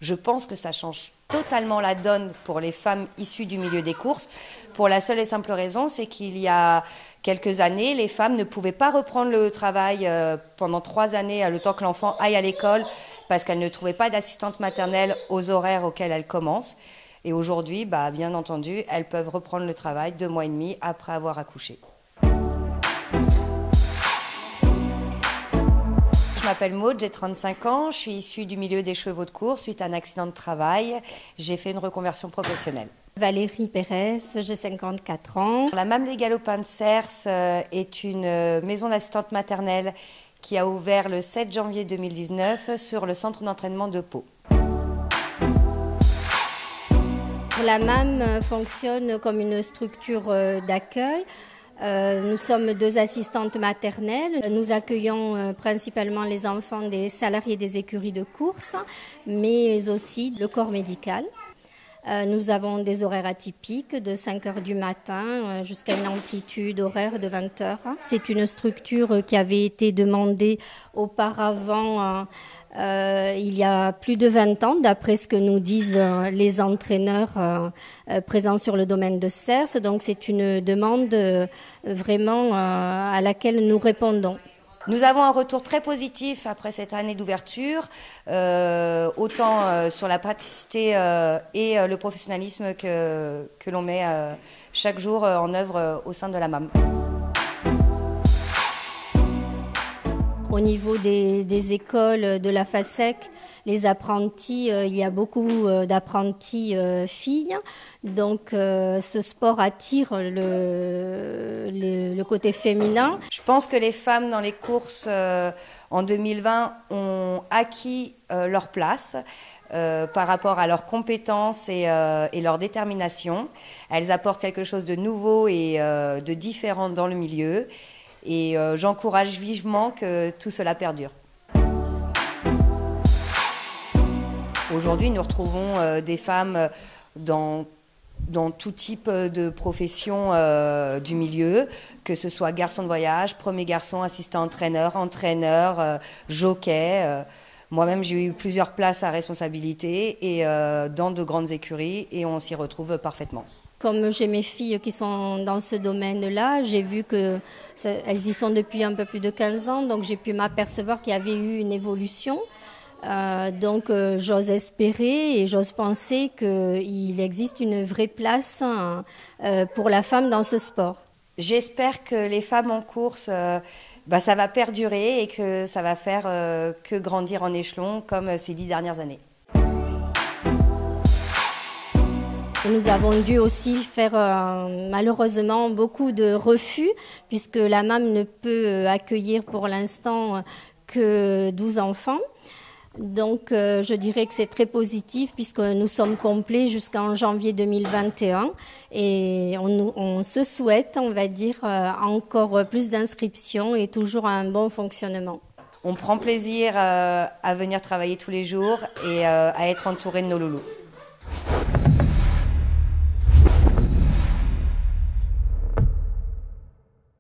Je pense que ça change totalement la donne pour les femmes issues du milieu des courses, pour la seule et simple raison, c'est qu'il y a quelques années, les femmes ne pouvaient pas reprendre le travail pendant 3 années, le temps que l'enfant aille à l'école, parce qu'elles ne trouvaient pas d'assistante maternelle aux horaires auxquels elles commencent. Et aujourd'hui, bien entendu, elles peuvent reprendre le travail 2 mois et demi après avoir accouché. Je m'appelle Maud, j'ai 35 ans, je suis issue du milieu des chevaux de course suite à un accident de travail. J'ai fait une reconversion professionnelle. Valérie Pérez, j'ai 54 ans. La MAM des Galopins de Cers est une maison d'assistante maternelle qui a ouvert le 7 janvier 2019 sur le centre d'entraînement de Pau. La MAM fonctionne comme une structure d'accueil. Nous sommes 2 assistantes maternelles. Nous accueillons principalement les enfants des salariés des écuries de course, mais aussi le corps médical. Nous avons des horaires atypiques de 5 heures du matin jusqu'à une amplitude horaire de 20 heures. C'est une structure qui avait été demandée auparavant il y a plus de 20 ans, d'après ce que nous disent les entraîneurs présents sur le domaine de Cers. Donc c'est une demande vraiment à laquelle nous répondons. Nous avons un retour très positif après cette année d'ouverture, autant sur la praticité et le professionnalisme que l'on met chaque jour en œuvre au sein de la MAM. Au niveau des écoles de la FASEC, les apprentis, il y a beaucoup d'apprentis filles. Donc ce sport attire le côté féminin. Je pense que les femmes dans les courses en 2020 ont acquis leur place par rapport à leurs compétences et leur détermination. Elles apportent quelque chose de nouveau et de différent dans le milieu. Et j'encourage vivement que tout cela perdure. Aujourd'hui, nous retrouvons des femmes dans tout type de profession du milieu, que ce soit garçon de voyage, premier garçon, assistant entraîneur, jockey. Moi-même, j'ai eu plusieurs places à responsabilité et dans de grandes écuries et on s'y retrouve parfaitement. Comme j'ai mes filles qui sont dans ce domaine-là, j'ai vu qu'elles y sont depuis un peu plus de 15 ans, donc j'ai pu m'apercevoir qu'il y avait eu une évolution. Donc j'ose espérer et j'ose penser qu'il existe une vraie place pour la femme dans ce sport. J'espère que les femmes en course, ça va perdurer et que ça va faire que grandir en échelon comme ces 10 dernières années. Nous avons dû aussi faire malheureusement beaucoup de refus puisque la MAM ne peut accueillir pour l'instant que 12 enfants. Donc je dirais que c'est très positif puisque nous sommes complets jusqu'en janvier 2021 et on se souhaite, on va dire, encore plus d'inscriptions et toujours un bon fonctionnement. On prend plaisir à venir travailler tous les jours et à être entouré de nos loulous.